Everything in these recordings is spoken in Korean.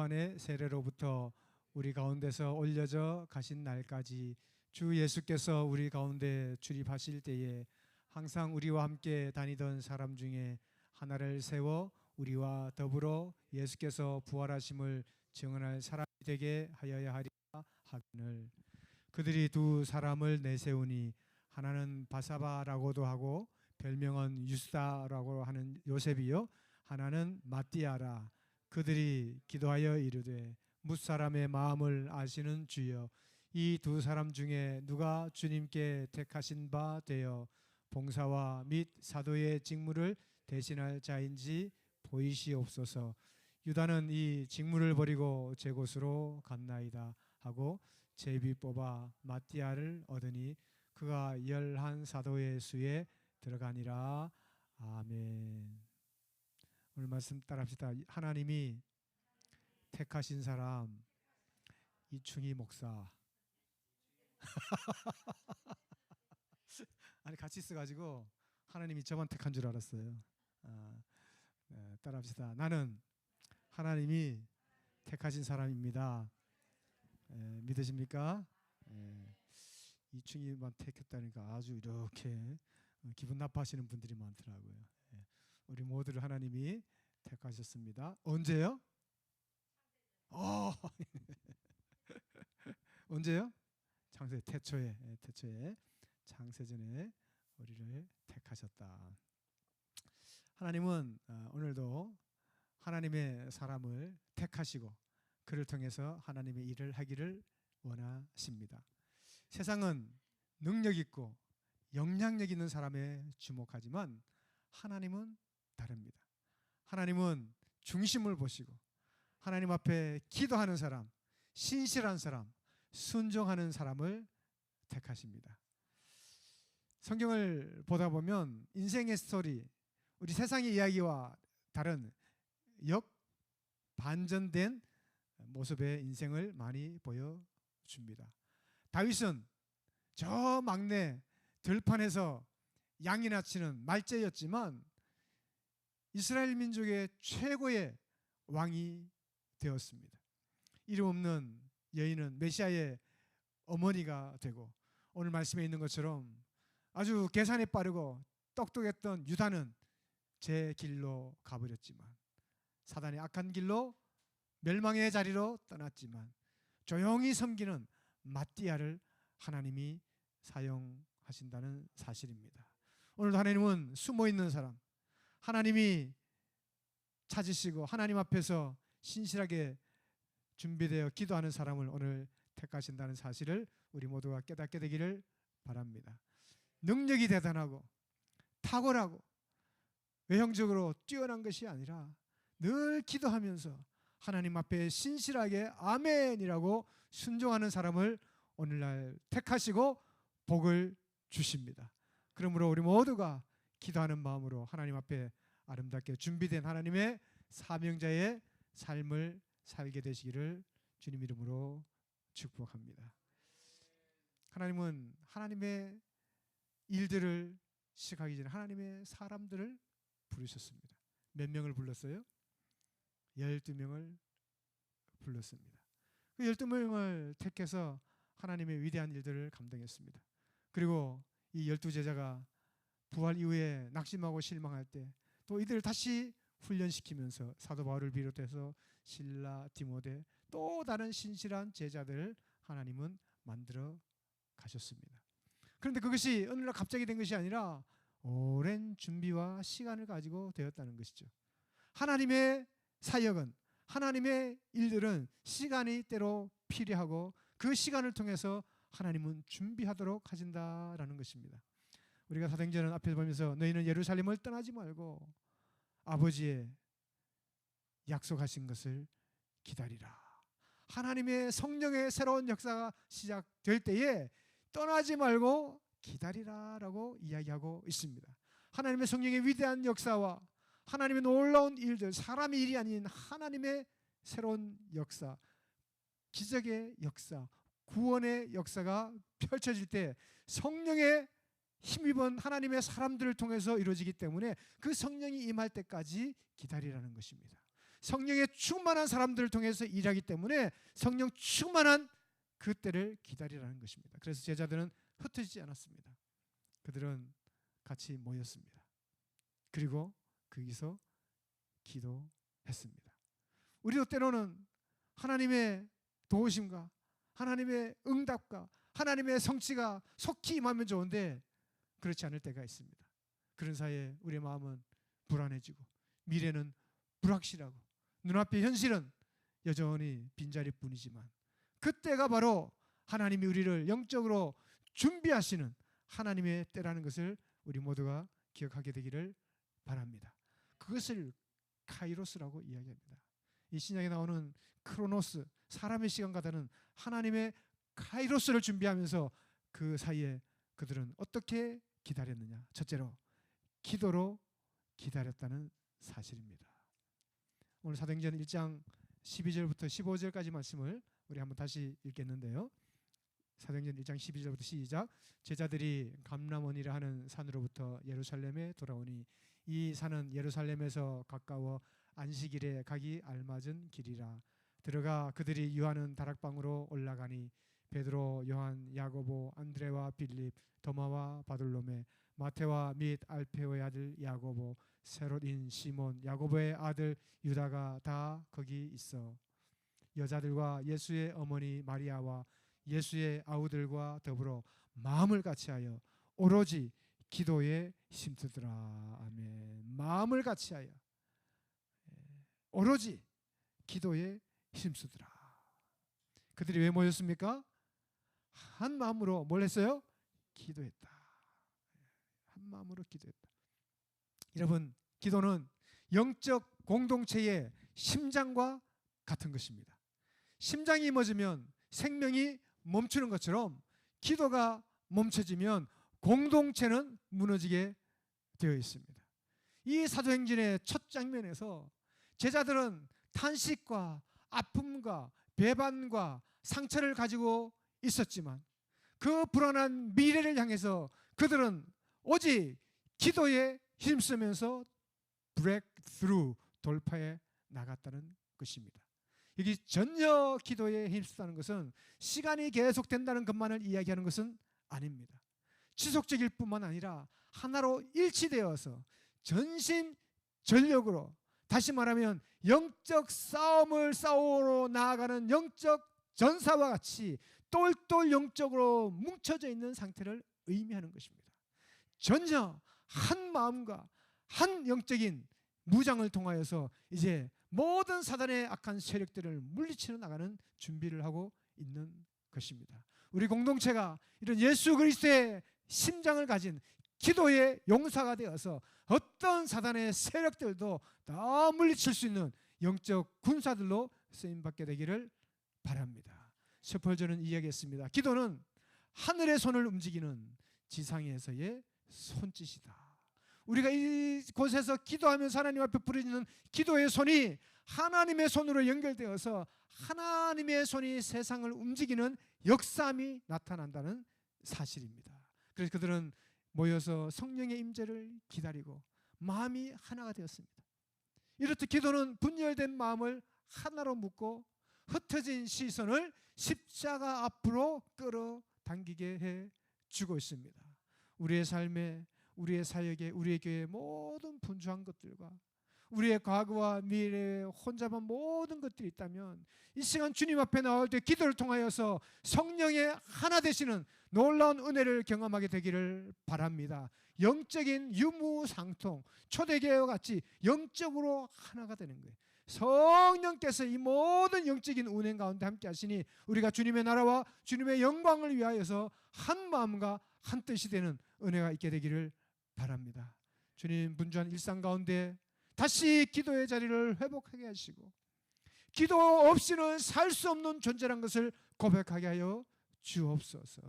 요한의 세례로부터 우리 가운데서 올려져 가신 날까지 주 예수께서 우리 가운데 출입하실 때에 항상 우리와 함께 다니던 사람 중에 하나를 세워 우리와 더불어 예수께서 부활하심을 증언할 사람이 되게 하여야 하리라 하거늘. 그들이 두 사람을 내세우니 하나는 바사바라고도 하고 별명은 유스다라고 하는 요셉이요, 하나는 마띠아라. 그들이 기도하여 이르되 뭇사람의 마음을 아시는 주여, 이 두 사람 중에 누가 주님께 택하신 바 되어 봉사와 및 사도의 직무를 대신할 자인지 보이시옵소서. 유다는 이 직무를 버리고 제 곳으로 갔나이다 하고 제비 뽑아 마띠아를 얻으니 그가 11 사도의 수에 들어가니라. 아멘. 오늘 말씀 따라합시다. 하나님이 택하신 사람 이충희 목사. 아니 같이 있어가지고 하나님이 저만 택한 줄 알았어요. 네, 따라합시다. 나는 하나님이 택하신 사람입니다. 믿으십니까? 이충희만 택했다니까 아주 이렇게 기분 나빠하시는 분들이 많더라고요. 우리 모두를 하나님이 택하셨습니다. 언제요? 언제요? 창세 태초에 창세전에 우리를 택하셨다. 하나님은 오늘도 하나님의 사람을 택하시고 그를 통해서 하나님의 일을 하기를 원하십니다. 세상은 능력 있고 영향력 있는 사람에 주목하지만 하나님은 다릅니다. 하나님은 중심을 보시고 하나님 앞에 기도하는 사람, 신실한 사람, 순종하는 사람을 택하십니다. 성경을 보다 보면 인생의 스토리, 우리 세상의 이야기와 다른 역반전된 모습의 인생을 많이 보여줍니다. 다윗은 저 막내 들판에서 양이나 치는 말제였지만 이스라엘 민족의 최고의 왕이 되었습니다. 이름 없는 여인은 메시아의 어머니가 되고, 오늘 말씀에 있는 것처럼 아주 계산이 빠르고 똑똑했던 유다는 제 길로 가버렸지만, 사단의 악한 길로 멸망의 자리로 떠났지만 조용히 섬기는 마띠아를 하나님이 사용하신다는 사실입니다. 오늘도 하나님은 숨어있는 사람, 하나님이 찾으시고 하나님 앞에서 신실하게 준비되어 기도하는 사람을 오늘 택하신다는 사실을 우리 모두가 깨닫게 되기를 바랍니다. 능력이 대단하고 탁월하고 외형적으로 뛰어난 것이 아니라 늘 기도하면서 하나님 앞에 신실하게 아멘이라고 순종하는 사람을 오늘날 택하시고 복을 주십니다. 그러므로 우리 모두가 기도하는 마음으로 하나님 앞에 아름답게 준비된 하나님의 사명자의 삶을 살게 되시기를 주님 이름으로 축복합니다. 하나님은 하나님의 일들을 시작하기 전에 하나님의 사람들을 부르셨습니다. 몇 명을 불렀어요? 12명을 불렀습니다. 그 12명을 택해서 하나님의 위대한 일들을 감당했습니다. 그리고 이 12제자가 부활 이후에 낙심하고 실망할 때 또 이들을 다시 훈련시키면서 사도 바울을 비롯해서 실라, 디모데, 또 다른 신실한 제자들을 하나님은 만들어 가셨습니다. 그런데 그것이 어느 날 갑자기 된 것이 아니라 오랜 준비와 시간을 가지고 되었다는 것이죠. 하나님의 사역은, 하나님의 일들은 시간이 때로 필요하고 그 시간을 통해서 하나님은 준비하도록 하신다라는 것입니다. 우리가 사도행전 앞에서 보면서 너희는 예루살렘을 떠나지 말고 아버지의 약속하신 것을 기다리라. 하나님의 성령의 새로운 역사가 시작될 때에 떠나지 말고 기다리라라고 이야기하고 있습니다. 하나님의 성령의 위대한 역사와 하나님의 놀라운 일들, 사람의 일이 아닌 하나님의 새로운 역사, 기적의 역사, 구원의 역사가 펼쳐질 때 성령의 힘입은 하나님의 사람들을 통해서 이루어지기 때문에 그 성령이 임할 때까지 기다리라는 것입니다. 성령의 충만한 사람들을 통해서 일하기 때문에 성령 충만한 그 때를 기다리라는 것입니다. 그래서 제자들은 흩어지지 않았습니다. 그들은 같이 모였습니다. 그리고 거기서 기도했습니다. 우리도 때로는 하나님의 도우심과 하나님의 응답과 하나님의 성취가 속히 임하면 좋은데 그렇지 않을 때가 있습니다. 그런 사이에 우리의 마음은 불안해지고 미래는 불확실하고 눈앞의 현실은 여전히 빈자리뿐이지만 그때가 바로 하나님이 우리를 영적으로 준비하시는 하나님의 때라는 것을 우리 모두가 기억하게 되기를 바랍니다. 그것을 카이로스라고 이야기합니다. 이 신약에 나오는 크로노스, 사람의 시간과다는 하나님의 카이로스를 준비하면서 그 사이에 그들은 어떻게 기다렸느냐? 첫째로 기도로 기다렸다는 사실입니다. 오늘 사도행전 1장 12절부터 15절까지 말씀을 우리 한번 다시 읽겠는데요. 사도행전 1장 12절부터 시작. 제자들이 감람원이라 하는 산으로부터 예루살렘에 돌아오니 이 산은 예루살렘에서 가까워 안식일에 가기 알맞은 길이라. 들어가 그들이 유하는 다락방으로 올라가니 베드로, 요한, 야고보, 안드레와 빌립, 도마와 바돌로메, 마테와 및 알페오의 아들 야고보, 세롯인 시몬, 야고보의 아들 유다가 다 거기 있어 여자들과 예수의 어머니 마리아와 예수의 아우들과 더불어 마음을 같이하여 오로지 기도에 힘쓰더라. 아멘. 마음을 같이하여 오로지 기도에 힘쓰더라. 그들이 왜 모였습니까? 한 마음으로 뭘 했어요? 기도했다. 한 마음으로 기도했다. 여러분, 기도는 영적 공동체의 심장과 같은 것입니다. 심장이 멎으면 생명이 멈추는 것처럼 기도가 멈춰지면 공동체는 무너지게 되어 있습니다. 이 사도행전의 첫 장면에서 제자들은 탄식과 아픔과 배반과 상처를 가지고 있었지만 그 불안한 미래를 향해서 그들은 오직 기도에 힘쓰면서 브레이크스루 돌파해 나갔다는 것입니다. 여기 전혀 기도에 힘쓰다는 것은 시간이 계속된다는 것만을 이야기하는 것은 아닙니다. 지속적일 뿐만 아니라 하나로 일치되어서 전심전력으로, 다시 말하면 영적 싸움을 싸우러 나아가는 영적 전사와 같이 똘똘 영적으로 뭉쳐져 있는 상태를 의미하는 것입니다. 전혀 한 마음과 한 영적인 무장을 통하여서 이제 모든 사단의 악한 세력들을 물리치러 나가는 준비를 하고 있는 것입니다. 우리 공동체가 이런 예수 그리스도의 심장을 가진 기도의 용사가 되어서 어떤 사단의 세력들도 다 물리칠 수 있는 영적 군사들로 쓰임받게 되기를 바랍니다. 셰펄저는 이야기했습니다. 기도는 하늘의 손을 움직이는 지상에서의 손짓이다. 우리가 이곳에서 기도하면서 하나님 앞에 부르짖는 기도의 손이 하나님의 손으로 연결되어서 하나님의 손이 세상을 움직이는 역사함이 나타난다는 사실입니다. 그래서 그들은 모여서 성령의 임재를 기다리고 마음이 하나가 되었습니다. 이렇듯 기도는 분열된 마음을 하나로 묶고 흩어진 시선을 십자가 앞으로 끌어당기게 해주고 있습니다. 우리의 삶에, 우리의 사역에, 우리의 교회의 모든 분주한 것들과 우리의 과거와 미래에 혼잡한 모든 것들이 있다면 이 시간 주님 앞에 나올 때 기도를 통하여서 성령의 하나 되시는 놀라운 은혜를 경험하게 되기를 바랍니다. 영적인 유무상통, 초대교회와 같이 영적으로 하나가 되는 거예요. 성령께서 이 모든 영적인 운행 가운데 함께 하시니 우리가 주님의 나라와 주님의 영광을 위하여서 한 마음과 한 뜻이 되는 은혜가 있게 되기를 바랍니다. 주님 분주한 일상 가운데 다시 기도의 자리를 회복하게 하시고 기도 없이는 살 수 없는 존재란 것을 고백하게 하여 주옵소서.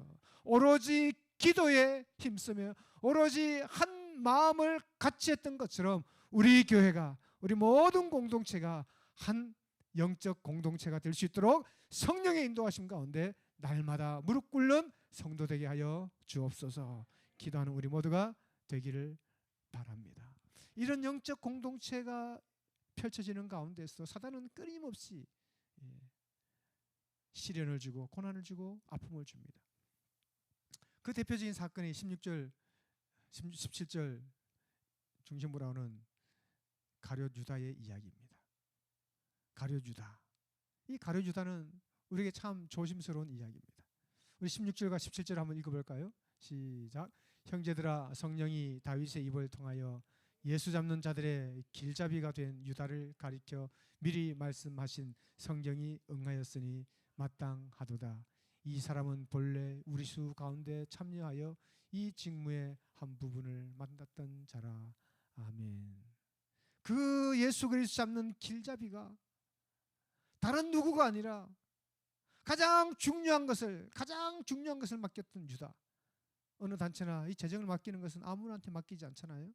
오로지 기도에 힘쓰며 오로지 한 마음을 같이 했던 것처럼 우리 교회가, 우리 모든 공동체가 한 영적 공동체가 될 수 있도록 성령의 인도하심 가운데 날마다 무릎 꿇는 성도 되게 하여 주옵소서. 기도하는 우리 모두가 되기를 바랍니다. 이런 영적 공동체가 펼쳐지는 가운데서 사단은 끊임없이 시련을 주고 고난을 주고 아픔을 줍니다. 그 대표적인 사건이 16절, 17절 중심으로 하는 가룟 유다의 이야기입니다. 가룟 유다. 이 가룟 유다는 우리에게 참 조심스러운 이야기입니다. 우리 16절과 17절 한번 읽어볼까요? 시작. 형제들아, 성령이 다윗의 입을 통하여 예수 잡는 자들의 길잡이가 된 유다를 가리켜 미리 말씀하신 성경이 응하였으니 마땅하도다. 이 사람은 본래 우리 수 가운데 참여하여 이 직무의 한 부분을 맡았던 자라. 아멘. 그 예수 그리스도 잡는 길잡이가 다른 누구가 아니라 가장 중요한 것을 맡겼던 유다. 어느 단체나 이 재정을 맡기는 것은 아무한테 맡기지 않잖아요.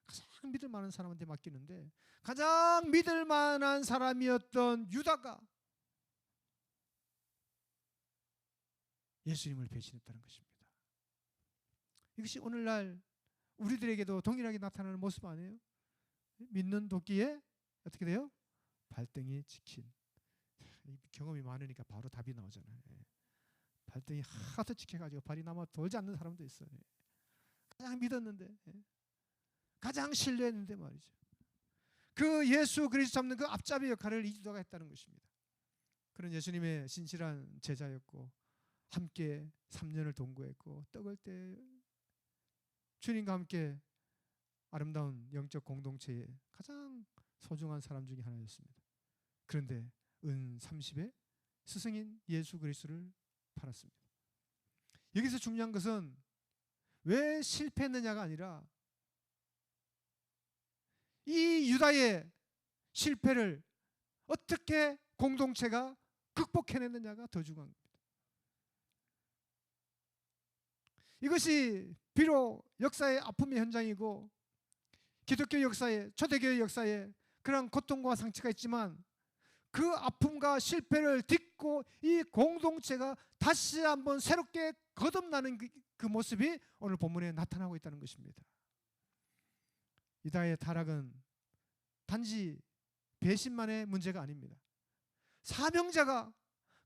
가장 믿을 만한 사람한테 맡기는데 가장 믿을 만한 사람이었던 유다가 예수님을 배신했다는 것입니다. 이것이 오늘날 우리들에게도 동일하게 나타나는 모습 아니에요? 믿는 도끼에 어떻게 돼요? 발등이 찍힌. 경험이 많으니까 바로 답이 나오잖아요. 발등이 하도 찍혀가지고 발이 남아 돌지 않는 사람도 있어요. 가장 믿었는데, 가장 신뢰했는데 말이죠. 그 예수 그리스도 잡는 그 앞잡이 역할을 이 유다가 했다는 것입니다. 그런 예수님의 신실한 제자였고 함께 3년을 동거했고 떡을 때 주님과 함께 아름다운 영적 공동체의 가장 소중한 사람 중에 하나였습니다. 그런데 은 30에 스승인 예수 그리스도를 팔았습니다. 여기서 중요한 것은 왜 실패했느냐가 아니라 이 유다의 실패를 어떻게 공동체가 극복해냈느냐가 더 중요한 겁니다. 이것이 비록 역사의 아픔의 현장이고 기독교 역사에, 초대교회 역사에 그런 고통과 상처가 있지만 그 아픔과 실패를 딛고 이 공동체가 다시 한번 새롭게 거듭나는 그 모습이 오늘 본문에 나타나고 있다는 것입니다. 유다의 타락은 단지 배신만의 문제가 아닙니다. 사명자가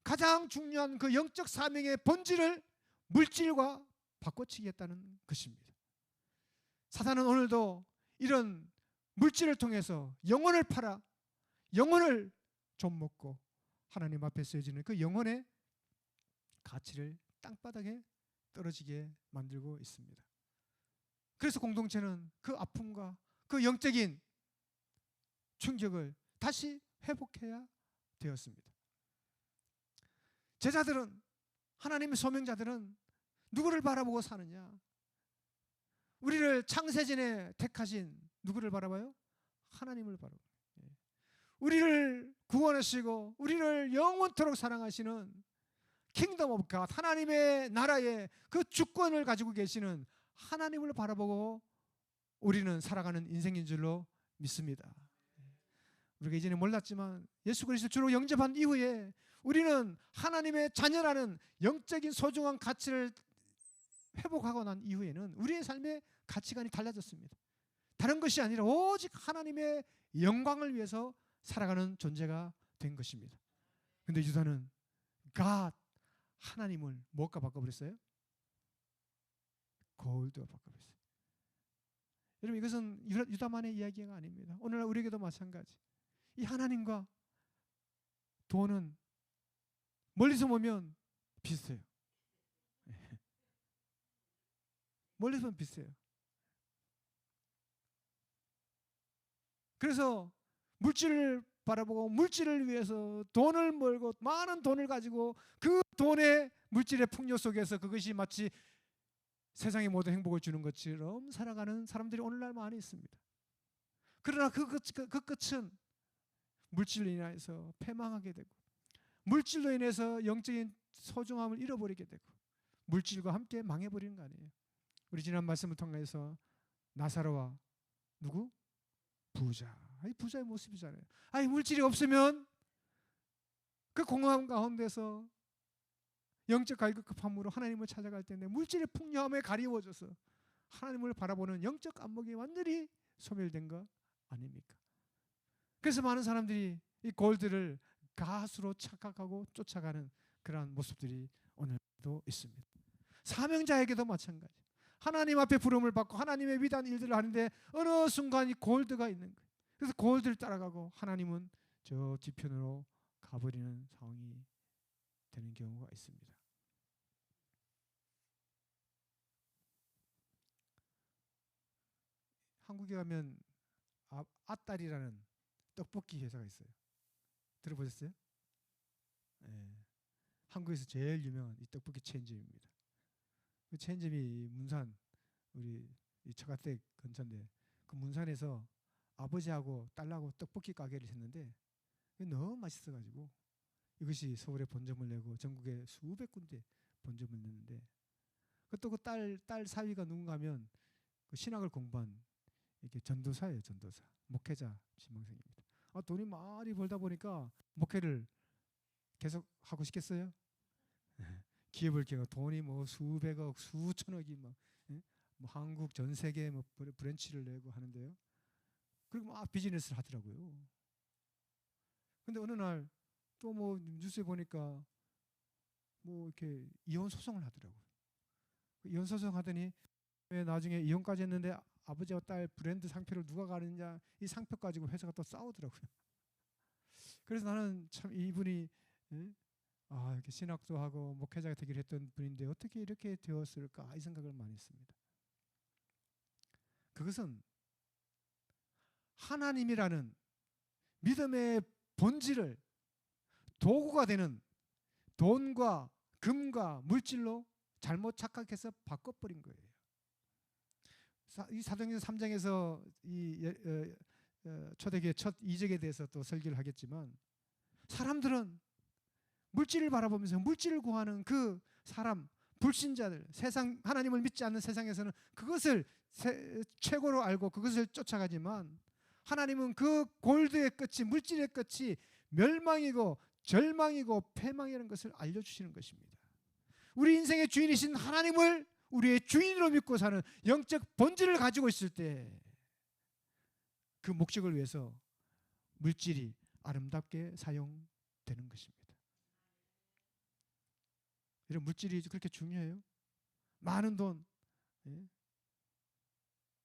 가장 중요한 그 영적 사명의 본질을 물질과 바꿔치기했다는 것입니다. 사단은 오늘도 이런 물질을 통해서 영혼을 팔아 영혼을 좀 먹고 하나님 앞에 쓰여지는 그 영혼의 가치를 땅바닥에 떨어지게 만들고 있습니다. 그래서 공동체는 그 아픔과 그 영적인 충격을 다시 회복해야 되었습니다. 제자들은, 하나님의 소명자들은 누구를 바라보고 사느냐? 우리를 창세전에 택하신 누구를 바라봐요? 하나님을 바라봐요. 우리를 구원하시고 우리를 영원토록 사랑하시는 킹덤 오브 갓, 하나님의 나라의 그 주권을 가지고 계시는 하나님을 바라보고 우리는 살아가는 인생인 줄로 믿습니다. 우리가 이전에 몰랐지만 예수 그리스도 주로 영접한 이후에 우리는 하나님의 자녀라는 영적인 소중한 가치를 회복하고 난 이후에는 우리의 삶의 가치관이 달라졌습니다. 다른 것이 아니라 오직 하나님의 영광을 위해서 살아가는 존재가 된 것입니다. 그런데 유다는 God, 하나님을 뭐가 바꿔버렸어요? 골드와 바꿔버렸어요. 여러분, 이것은 유다만의 이야기가 아닙니다. 오늘날 우리에게도 마찬가지. 이 하나님과 돈은 멀리서 보면 비슷해요. 멀리서 보면 비슷해요. 그래서 물질을 바라보고 물질을 위해서 돈을 벌고 많은 돈을 가지고 그 돈의 물질의 풍요 속에서 그것이 마치 세상의 모든 행복을 주는 것처럼 살아가는 사람들이 오늘날 많이 있습니다. 그러나 그 끝은 물질로 인해서 패망하게 되고 물질로 인해서 영적인 소중함을 잃어버리게 되고 물질과 함께 망해버리는 거 아니에요. 우리 지난 말씀을 통해서 나사로와 누구? 부자. 이 부자의 모습이잖아요. 아니, 물질이 없으면 그 공허함 가운데서 영적 갈급함으로 하나님을 찾아갈 텐데 물질의 풍요함에 가리워져서 하나님을 바라보는 영적 안목이 완전히 소멸된 거 아닙니까? 그래서 많은 사람들이 이 골드를 가수로 착각하고 쫓아가는 그러한 모습들이 오늘도 있습니다. 사명자에게도 마찬가지. 하나님 앞에 부름을 받고 하나님의 위대한 일들을 하는데 어느 순간 이 골드가 있는 거예요. 그래서 골드를 따라가고 하나님은 저 뒤편으로 가버리는 상황이 되는 경우가 있습니다. 한국에 가면 아딸이라는 떡볶이 회사가 있어요. 들어보셨어요? 네. 한국에서 제일 유명한 이 떡볶이 체인점입니다. 그 체인점이 문산 우리 이 처가댁 근처인데 그 문산에서 아버지하고 딸하고 떡볶이 가게를 했는데 너무 맛있어가지고 이것이 서울에 본점을 내고 전국에 수백 군데 본점을 냈는데 또 그 딸 사위가 누군가 하면 그 신학을 공부한 이렇게 전도사예요. 전도사 목회자 지망생입니다. 돈이 많이 벌다 보니까 목회를 계속 하고 싶겠어요? 기업을 개고 돈이 뭐 수백억 수천억이 뭐 한국 전 세계 뭐 브랜치를 내고 하는데요. 그리고 막 비즈니스를 하더라고요. 근데 어느 날 또 뭐 뉴스에 보니까 뭐 이렇게 이혼 소송을 하더라고요. 이혼 소송 하더니 왜 나중에 이혼까지 했는데 아버지와 딸 브랜드 상표를 누가 가느냐 이 상표 가지고 회사가 또 싸우더라고요. 그래서 나는 참 이분이 이렇게 신학도 하고 목회자가 되기로 했던 분인데 어떻게 이렇게 되었을까 이 생각을 많이 했습니다. 그것은 하나님이라는 믿음의 본질을 도구가 되는 돈과 금과 물질로 잘못 착각해서 바꿔버린 거예요. 이 사도행전 3장에서 이 초대교회 첫 이적에 대해서 또 설교를 하겠지만 사람들은 물질을 바라보면서 물질을 구하는 그 사람 불신자들 세상 하나님을 믿지 않는 세상에서는 그것을 최고로 알고 그것을 쫓아가지만 하나님은 그 골드의 끝이 물질의 끝이 멸망이고 절망이고 패망이라는 것을 알려주시는 것입니다. 우리 인생의 주인이신 하나님을 우리의 주인으로 믿고 사는 영적 본질을 가지고 있을 때 그 목적을 위해서 물질이 아름답게 사용되는 것입니다. 이런 물질이 그렇게 중요해요? 많은 돈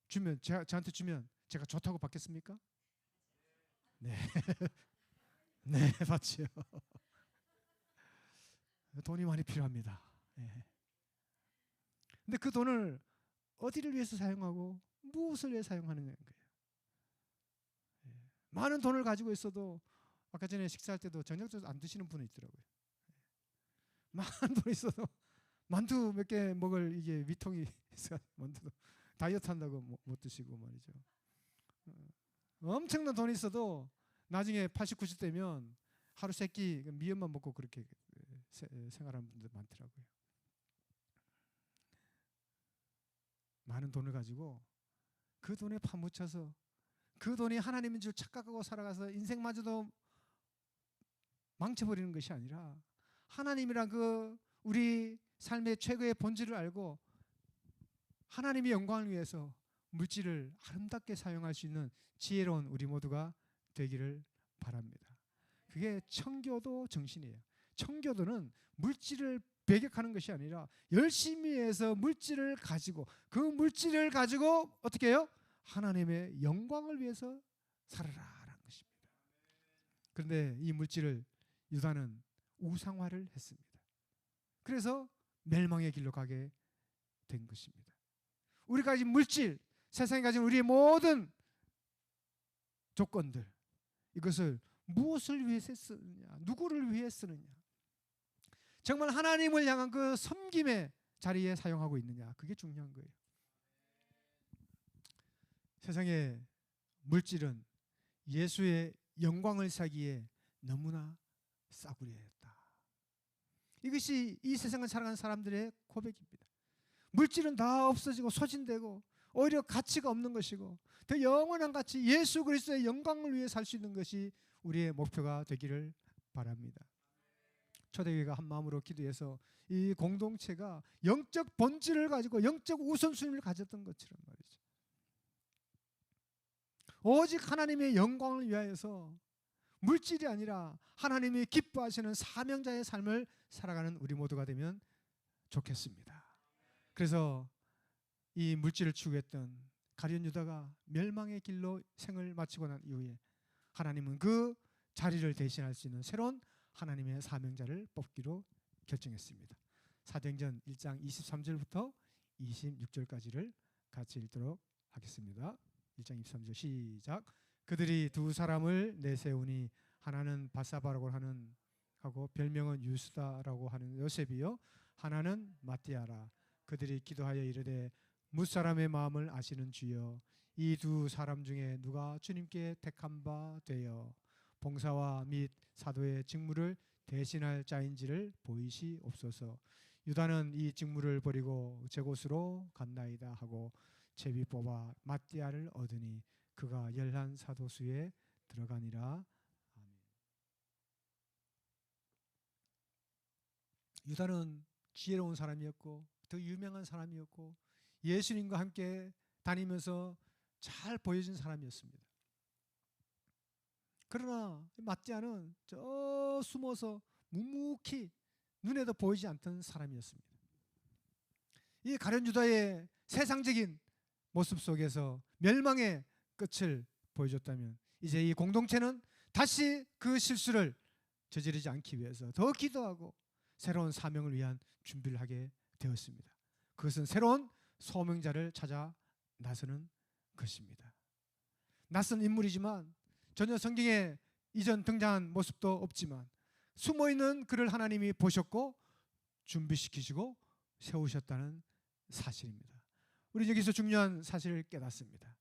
주면 저한테 주면 제가 좋다고 받겠습니까? 네. 네, 받지요. 돈이 많이 필요합니다. 네. 근데 그 돈을 어디를 위해서 사용하고 무엇을 위해 사용하는 거예요? 많은 돈을 가지고 있어도 아까 전에 식사할 때도 저녁도 안 드시는 분이 있더라고요. 많은 돈이 있어도 만두 몇 개 먹을 이게 위통이 있어 만두도 다이어트 한다고 못 드시고 말이죠. 엄청난 돈이 있어도 나중에 80, 90대면 하루 세 끼 미역만 먹고 그렇게 생활하는 분들 많더라고요. 많은 돈을 가지고 그 돈에 파묻혀서 그 돈이 하나님인 줄 착각하고 살아가서 인생마저도 망쳐버리는 것이 아니라 하나님이란 그 우리 삶의 최고의 본질을 알고 하나님의 영광을 위해서 물질을 아름답게 사용할 수 있는 지혜로운 우리 모두가 되기를 바랍니다. 그게 청교도 정신이에요. 청교도는 물질을 배격하는 것이 아니라 열심히 해서 물질을 가지고 그 물질을 가지고 어떻게 해요? 하나님의 영광을 위해서 살아라라는 것입니다. 그런데 이 물질을 유다는 우상화를 했습니다. 그래서 멸망의 길로 가게 된 것입니다. 우리가 가진 물질, 세상에 가진 우리의 모든 조건들 이것을 무엇을 위해서 쓰느냐, 누구를 위해 쓰느냐, 정말 하나님을 향한 그 섬김의 자리에 사용하고 있느냐, 그게 중요한 거예요. 세상의 물질은 예수의 영광을 사기에 너무나 싸구려였다. 이것이 이 세상을 살아가는 사람들의 고백입니다. 물질은 다 없어지고 소진되고 오히려 가치가 없는 것이고 더 영원한 가치 예수 그리스도의 영광을 위해 살 수 있는 것이 우리의 목표가 되기를 바랍니다. 초대교회가 한 마음으로 기도해서 이 공동체가 영적 본질을 가지고 영적 우선순위를 가졌던 것처럼 말이죠. 오직 하나님의 영광을 위하여서 물질이 아니라 하나님이 기뻐하시는 사명자의 삶을 살아가는 우리 모두가 되면 좋겠습니다. 그래서 이 물질을 추구했던 가룟 유다가 멸망의 길로 생을 마치고 난 이후에 하나님은 그 자리를 대신할 수 있는 새로운 하나님의 사명자를 뽑기로 결정했습니다. 사도행전 1장 23절부터 26절까지를 같이 읽도록 하겠습니다. 1장 23절 시작. 그들이 두 사람을 내세우니 하나는 바사바라고 하고 별명은 유스다라고 하는 요셉이요, 하나는 마띠아라. 그들이 기도하여 이르되 무사람의 마음을 아시는 주여, 이 두 사람 중에 누가 주님께 택한 바 되어 봉사와 및 사도의 직무를 대신할 자인지를 보이시옵소서. 유다는 이 직무를 버리고 제 곳으로 갔나이다 하고 제비 뽑아 마띠아를 얻으니 그가 열한 사도수에 들어가니라. 아멘. 유다는 지혜로운 사람이었고 더 유명한 사람이었고 예수님과 함께 다니면서 잘 보여진 사람이었습니다. 그러나 마띠아는 저 숨어서 묵묵히 눈에도 보이지 않던 사람이었습니다. 이 가룟 유다의 세상적인 모습 속에서 멸망의 끝을 보여줬다면 이제 이 공동체는 다시 그 실수를 저지르지 않기 위해서 더 기도하고 새로운 사명을 위한 준비를 하게 되었습니다. 그것은 새로운 소명자를 찾아 나서는 것입니다. 낯선 인물이지만 전혀 성경에 이전 등장한 모습도 없지만 숨어있는 그를 하나님이 보셨고 준비시키시고 세우셨다는 사실입니다. 우리 여기서 중요한 사실을 깨닫습니다.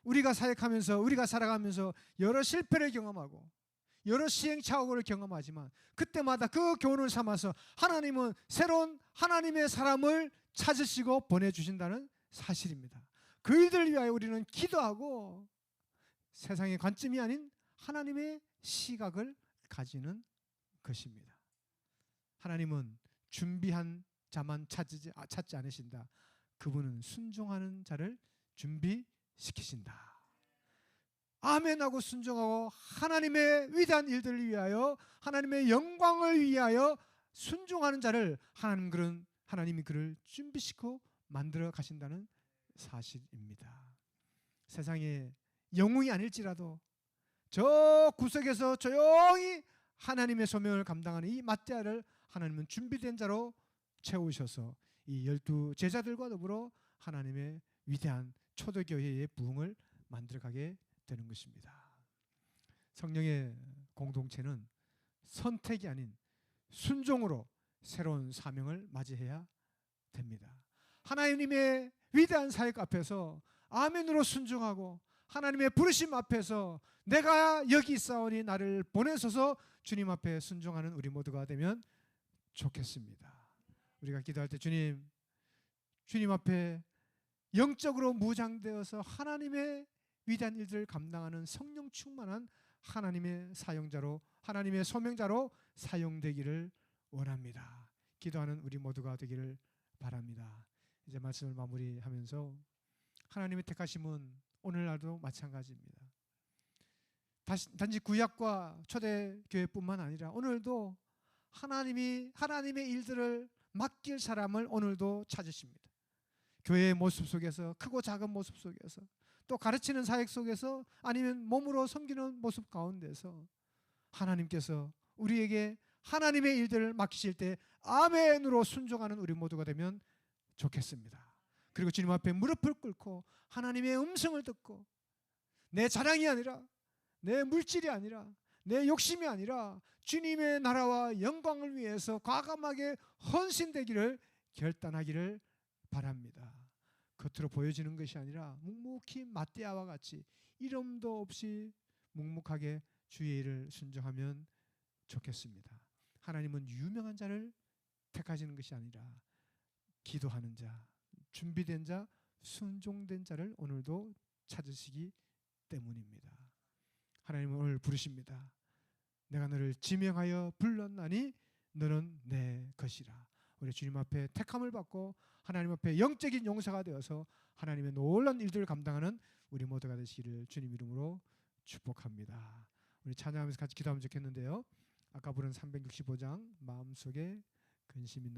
우리가 사역하면서 우리가 살아가면서 여러 실패를 경험하고 여러 시행착오를 경험하지만 그때마다 그 교훈을 삼아서 하나님은 새로운 하나님의 사람을 찾으시고 보내주신다는 사실입니다. 그 일들을 위하여 우리는 기도하고 세상의 관점이 아닌 하나님의 시각을 가지는 것입니다. 하나님은 준비한 자만 찾지 않으신다. 그분은 순종하는 자를 준비시키신다. 아멘하고 순종하고 하나님의 위대한 일들을 위하여 하나님의 영광을 위하여 순종하는 자를 하나님이 그를 준비시키고 만들어 가신다는 사실입니다. 세상에 영웅이 아닐지라도 저 구석에서 조용히 하나님의 소명을 감당하는 이 마띠아를 하나님은 준비된 자로 채우셔서 이 12 제자들과 더불어 하나님의 위대한 초대교회의 부흥을 만들어가게 되는 것입니다. 성령의 공동체는 선택이 아닌 순종으로 새로운 사명을 맞이해야 됩니다. 하나님의 위대한 사역 앞에서 아멘으로 순종하고 하나님의 부르심 앞에서 내가 여기 있사오니 나를 보내소서 주님 앞에 순종하는 우리 모두가 되면 좋겠습니다. 우리가 기도할 때 주님 앞에 영적으로 무장되어서 하나님의 위대한 일들을 감당하는 성령 충만한 하나님의 사용자로 하나님의 소명자로 사용되기를 원합니다. 기도하는 우리 모두가 되기를 바랍니다. 이제 말씀을 마무리하면서 하나님의 택하심은 오늘날도 마찬가지입니다. 단지 구약과 초대교회뿐만 아니라 오늘도 하나님의 일들을 맡길 사람을 오늘도 찾으십니다. 교회의 모습 속에서 크고 작은 모습 속에서 또 가르치는 사역 속에서 아니면 몸으로 섬기는 모습 가운데서 하나님께서 우리에게 하나님의 일들을 맡기실 때 아멘으로 순종하는 우리 모두가 되면 좋겠습니다. 그리고 주님 앞에 무릎을 꿇고 하나님의 음성을 듣고 내 자랑이 아니라 내 물질이 아니라 내 욕심이 아니라 주님의 나라와 영광을 위해서 과감하게 헌신되기를 결단하기를 바랍니다. 겉으로 보여지는 것이 아니라 묵묵히 마띠아와 같이 이름도 없이 묵묵하게 주의 일을 순종하면 좋겠습니다. 하나님은 유명한 자를 택하시는 것이 아니라 기도하는 자, 준비된 자, 순종된 자를 오늘도 찾으시기 때문입니다. 하나님은 오늘 부르십니다. 내가 너를 지명하여 불렀나니 너는 내 것이라. 우리 주님 앞에 택함을 받고 하나님 앞에 영적인 용사가 되어서 하나님의 놀라운 일들을 감당하는 우리 모두가 되시기를 주님 이름으로 축복합니다. 우리 찬양하면서 같이 기도하면 좋겠는데요. 아까 부른 365장 마음속에 근심 있는